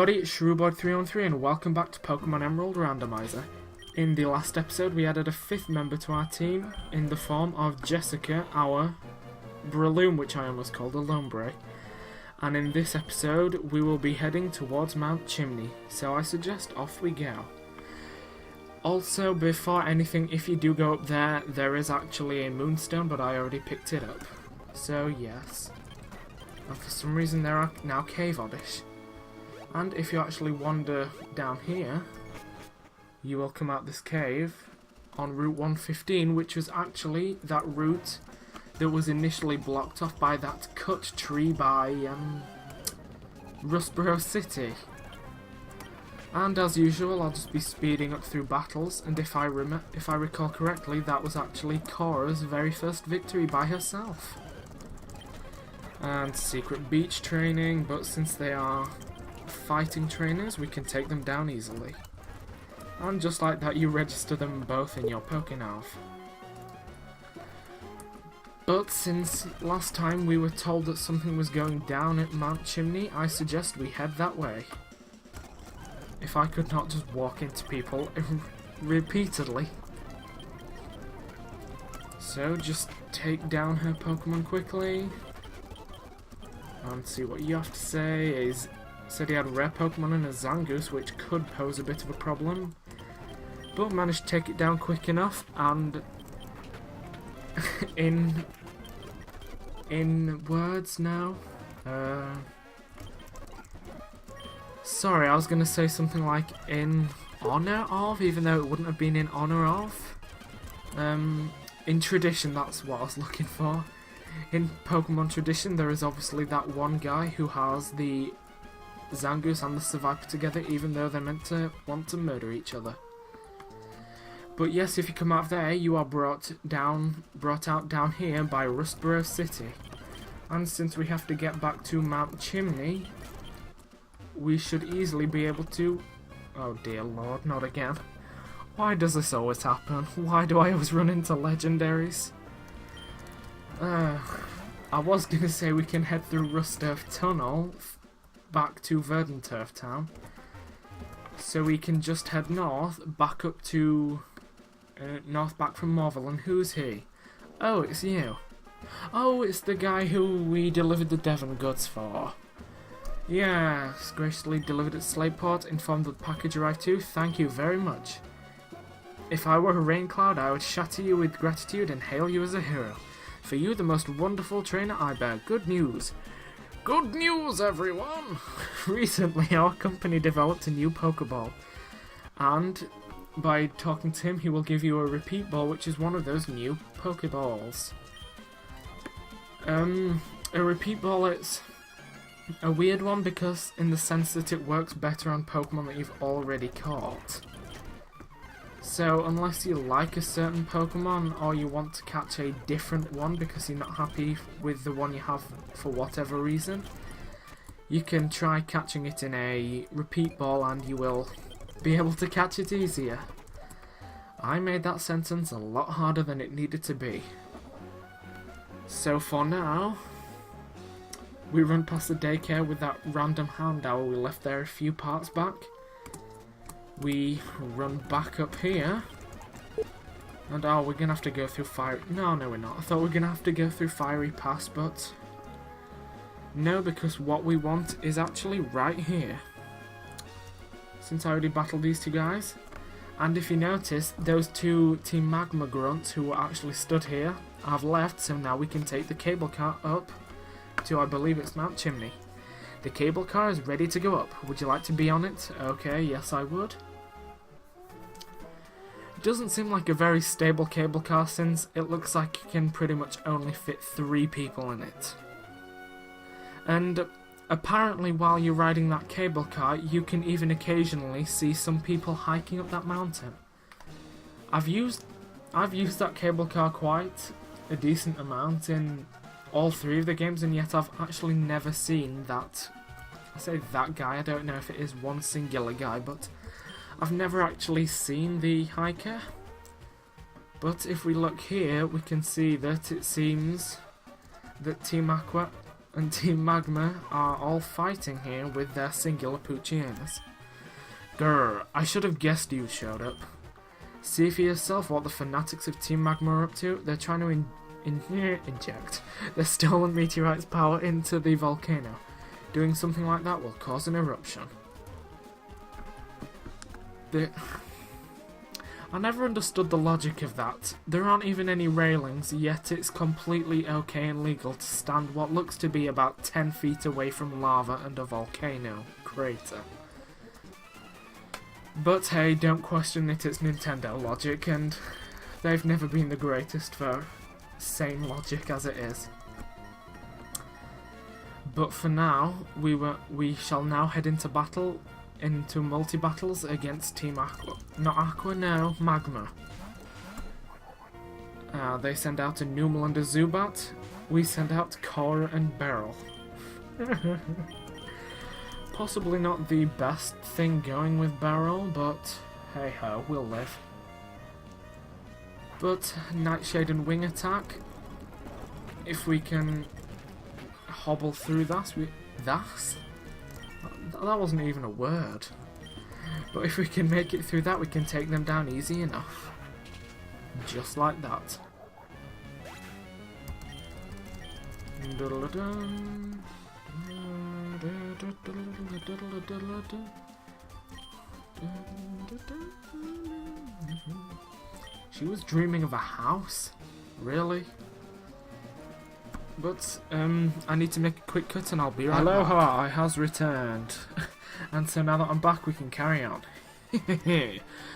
everybody, it's Shrewboard313 and welcome back to Pokemon Emerald Randomizer. In the last episode we added a 5th member to our team in the form of Jessica, our Breloom, which I almost called a Lombre. And in this episode we will be heading towards Mount Chimney, so I suggest off we go. Also, before anything, if you do go up there, there is actually a moonstone, but I already picked it up. So yes. And for some reason there are now cave oddish. And if you actually wander down here, you will come out this cave on Route 115, which was actually that route that was initially blocked off by that cut tree by Rustboro City. And as usual, I'll just be speeding up through battles, and if I recall correctly, that was actually Cora's very first victory by herself. And secret beach training, but since they are fighting trainers, we can take them down easily. And just like that, you register them both in your Pokénav. But since last time we were told that something was going down at Mount Chimney, I suggest we head that way. If I could not just walk into people repeatedly. So just take down her Pokemon quickly. And see what you have to say. Said he had a rare Pokemon and a Zangoose, which could pose a bit of a problem. But managed to take it down quick enough, and in words now. Sorry, I was going to say something like in honor of, even though it wouldn't have been in honor of. In tradition, that's what I was looking for. In Pokemon tradition, there is obviously that one guy who has the Zangoose and the Seviper together, even though they're meant to want to murder each other. But yes, if you come out of there, you are brought out down here by Rustboro City. And since we have to get back to Mount Chimney, we should easily be able to... Oh dear lord, not again. Why does this always happen? Why do I always run into legendaries? I was gonna say we can head through Rusturf Tunnel back to Verdanturf Town, so we can just head north, back up to north back from Morville. And who's he? Oh, it's you. Oh, it's the guy who we delivered the Devon goods for. Yes, graciously delivered at Slateport, informed that the package arrived too. Thank you very much. If I were a rain cloud, I would shatter you with gratitude and hail you as a hero. For you, the most wonderful trainer I bear good news. Good news, everyone! Recently, our company developed a new Pokeball. And by talking to him, he will give you a repeat ball, which is one of those new Pokeballs. A repeat ball, it's a weird one because in the sense that it works better on Pokemon that you've already caught. So unless you like a certain Pokemon or you want to catch a different one because you're not happy with the one you have for whatever reason, you can try catching it in a repeat ball and you will be able to catch it easier. I made that sentence a lot harder than it needed to be. So for now, we run past the daycare with that random hound owl we left there a few parts back. We run back up here, and oh, we're gonna have to go through fire. No, we're not. I thought we were gonna have to go through Fiery Pass, but no, because what we want is actually right here. Since I already battled these two guys, and if you notice, those two Team Magma grunts who actually stood here have left, so now we can take the cable car up to, I believe it's Mount Chimney. The cable car is ready to go up. Would you like to be on it? Okay, yes I would. It doesn't seem like a very stable cable car since it looks like it can pretty much only fit 3 people in it. And apparently while you're riding that cable car, you can even occasionally see some people hiking up that mountain. I've used that cable car quite a decent amount in all 3 of the games, and yet I've actually never seen that. I say that guy, I don't know if it is one singular guy, but I've never actually seen the hiker. But if we look here, we can see that it seems that Team Aqua and Team Magma are all fighting here with their singular Precautions. Grr, I should have guessed you showed up. See for yourself what the fanatics of Team Magma are up to. They're trying to inject their stolen meteorite's power into the volcano. Doing something like that will cause an eruption. I never understood the logic of that. There aren't even any railings, yet it's completely okay and legal to stand what looks to be about 10 feet away from lava and a volcano crater. But hey, don't question it, it's Nintendo logic, and they've never been the greatest for sane logic as it is. But for now, we shall now head into battle, into multi-battles against Team Aqua. Not Aqua, no, Magma. They send out a Numel and a Zubat. We send out Cora and Beryl. Possibly not the best thing going with Beryl, but hey ho, we'll live. But Nightshade and Wing Attack, if we can hobble through that, that wasn't even a word. But if we can make it through that, we can take them down easy enough. Just like that. She was dreaming of a house? Really? But, I need to make a quick cut and I'll be right back. Aloha, I has returned. And so now that I'm back, we can carry on.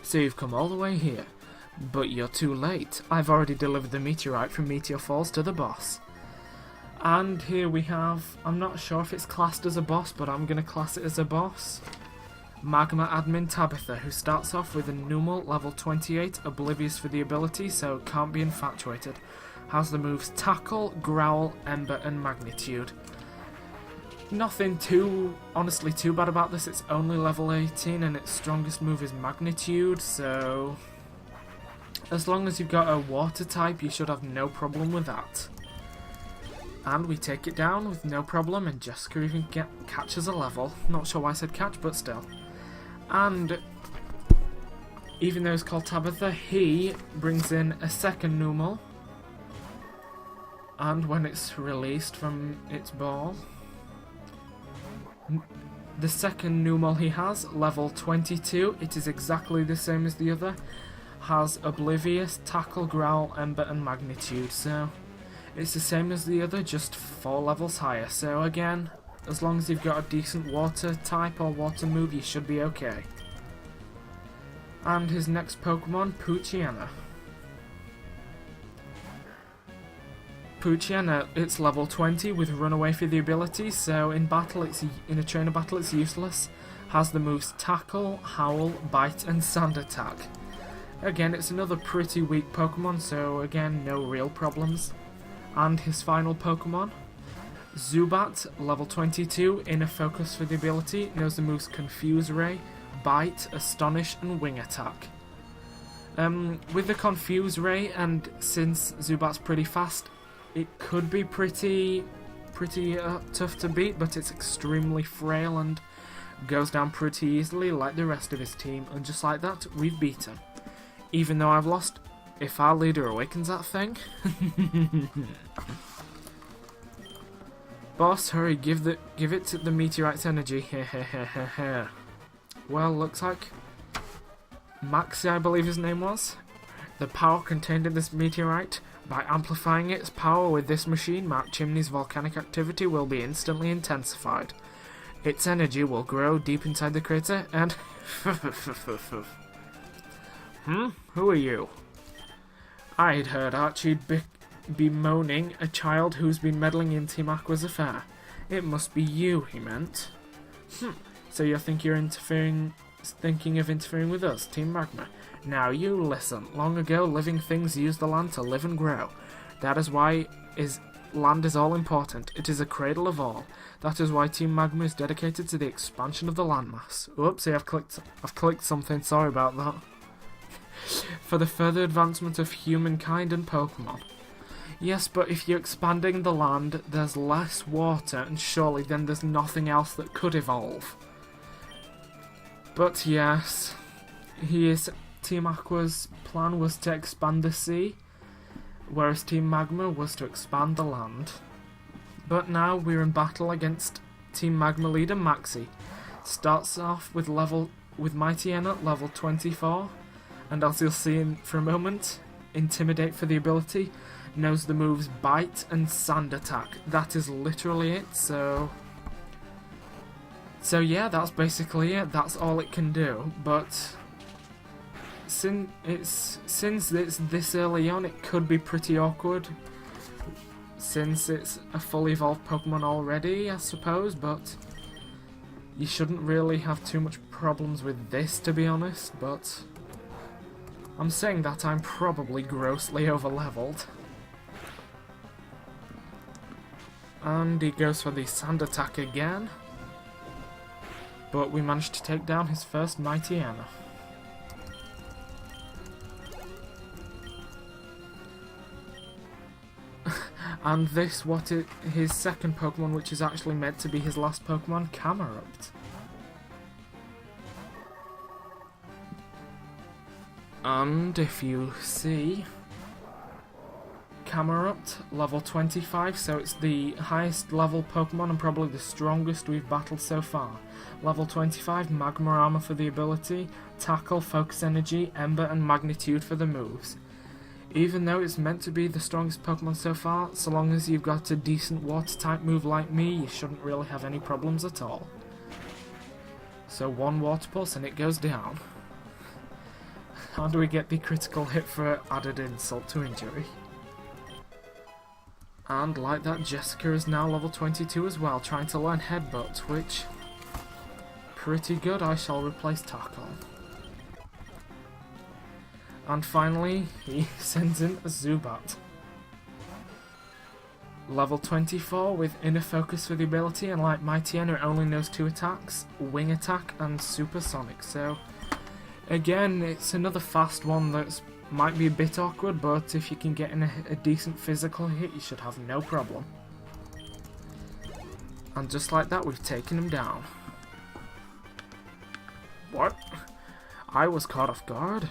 So you've come all the way here. But you're too late. I've already delivered the meteorite from Meteor Falls to the boss. And here we have, I'm not sure if it's classed as a boss, but I'm going to class it as a boss. Magma Admin Tabitha, who starts off with a Numel level 28, oblivious for the ability, so can't be infatuated. Has the moves Tackle, Growl, Ember, and Magnitude. Nothing honestly too bad about this. It's only level 18 and its strongest move is Magnitude, so as long as you've got a water type, you should have no problem with that. And we take it down with no problem, and Jessica even catches a level. Not sure why I said catch, but still. And even though it's called Tabitha, he brings in a second Numel. And when it's released from its ball, the second Numel he has, level 22, it is exactly the same as the other, has Oblivious, Tackle, Growl, Ember, and Magnitude, so it's the same as the other, just 4 levels higher. So again, as long as you've got a decent water type or water move, you should be okay. And his next Pokemon, Poochiana. Poochiana, it's level 20 with Runaway for the ability, so in a trainer battle it's useless. Has the moves Tackle, Howl, Bite, and Sand Attack. Again, it's another pretty weak Pokemon, so again, no real problems. And his final Pokemon, Zubat, level 22, Inner Focus for the ability, knows the moves Confuse Ray, Bite, Astonish, and Wing Attack. With the Confuse Ray, and since Zubat's pretty fast, it could be pretty tough to beat, but it's extremely frail and goes down pretty easily like the rest of his team, and just like that, we've beat him. Even though I've lost, if our leader awakens that thing... Boss, hurry, give it to the meteorite's energy. Well, looks like Maxi, I believe his name was. The power contained in this meteorite, by amplifying its power with this machine, Mount Chimney's volcanic activity will be instantly intensified. Its energy will grow deep inside the crater and... Who are you? I'd heard Archie'd bemoaning a child who's been meddling in Team Aqua's affair. It must be you, he meant. So you think you're thinking of interfering with us, Team Magma? Now you listen. Long ago, living things used the land to live and grow. That is why land is all important. It is a cradle of all. That is why Team Magma is dedicated to the expansion of the landmass. Whoopsie, I've clicked something. Sorry about that. For the further advancement of humankind and Pokemon. Yes, but if you're expanding the land, there's less water, and surely then there's nothing else that could evolve. But yes, Team Aqua's plan was to expand the sea, whereas Team Magma was to expand the land. But now we're in battle against Team Magma leader Maxi. Starts off with Mighty N at level 24, and as you'll see for a moment, Intimidate for the ability, knows the moves Bite and Sand Attack. That is literally it, so yeah, that's basically it. That's all it can do, but since it's this early on, it could be pretty awkward, since it's a fully evolved Pokemon already, I suppose, but you shouldn't really have too much problems with this, to be honest, but I'm saying that I'm probably grossly over-leveled. And he goes for the Sand Attack again, but we managed to take down his first Mighty Anna. And this, his second Pokemon, which is actually meant to be his last Pokemon, Camerupt. And if you see, Camerupt, level 25, so it's the highest level Pokemon and probably the strongest we've battled so far. Level 25, Magma Armor for the ability, Tackle, Focus Energy, Ember and Magnitude for the moves. Even though it's meant to be the strongest Pokemon so far, so long as you've got a decent Water-type move like me, you shouldn't really have any problems at all. So one Water Pulse and it goes down. How do we get the critical hit for added insult to injury? And like that, Jessica is now level 22 as well, trying to learn Headbutt, which, pretty good. I shall replace Tackle. And finally, he sends in a Zubat. Level 24 with Inner Focus for the ability, and like Mighty N, it only knows 2 attacks, Wing Attack and Supersonic. So, again, it's another fast one that might be a bit awkward, but if you can get in a decent physical hit, you should have no problem. And just like that, we've taken him down. What? I was caught off guard.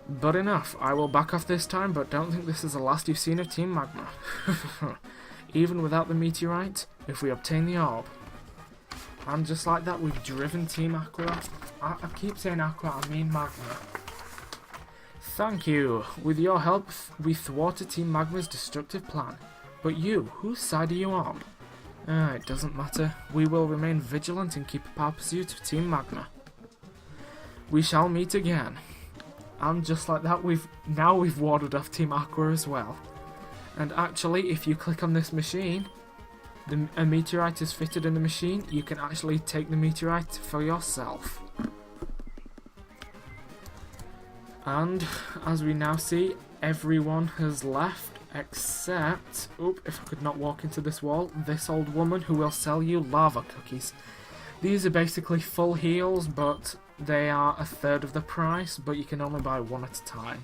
But enough, I will back off this time, but don't think this is the last you've seen of Team Magma. Even without the meteorite, if we obtain the orb. And just like that, we've driven Team Aqua. I keep saying Aqua, I mean Magma. Thank you. With your help, we thwarted Team Magma's destructive plan. But you, whose side are you on? It doesn't matter. We will remain vigilant and keep up our pursuit of Team Magma. We shall meet again. And just like that, we've warded off Team Aqua as well. And actually, if you click on this machine, a meteorite is fitted in the machine. You can actually take the meteorite for yourself. And as we now see, everyone has left except, if I could not walk into this wall, this old woman who will sell you lava cookies. These are basically full heals, but they are a third of the price, but you can only buy one at a time.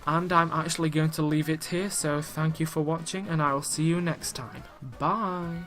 And I'm actually going to leave it here, so thank you for watching, and I will see you next time. Bye!